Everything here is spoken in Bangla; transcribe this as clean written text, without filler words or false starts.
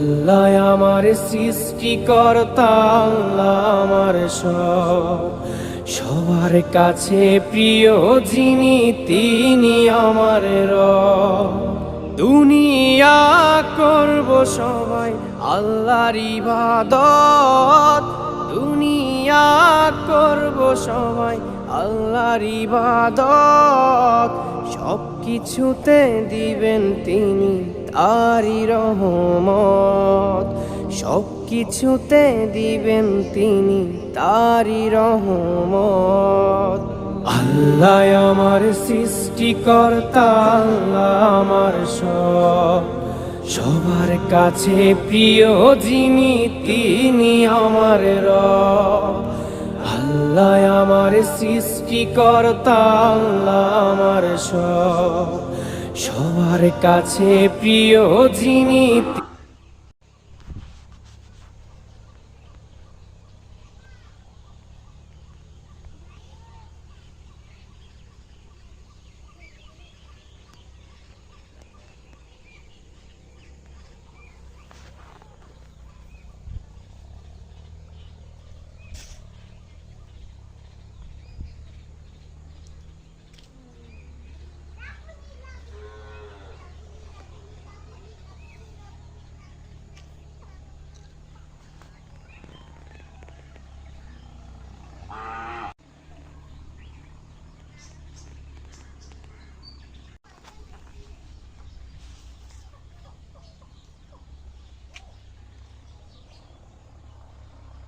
আল্লাহ আমার সৃষ্টিকর্তা, আল্লাহ আমার সব, সবার কাছে প্রিয় যিনি তিনি আমার রব। দুনিয়া করব সবাই আল্লাহর ইবাদত, দুনিয়া করব সবাই আল্লাহর ইবাদত, সব কিছুতে দিবেন তিনি তারই রহমত, সব কিছুতে দিবেন তিনি তারই রহমত। আল্লাহ আমার সৃষ্টিকর্তা, আল্লাহ আমার সব, সবার কাছে প্রিয় যিনি তিনি আমার রব। আল্লাহ আমার সৃষ্টিকর্তা, আল্লাহ আমার সব, সবার কাছে প্রিয় যিনি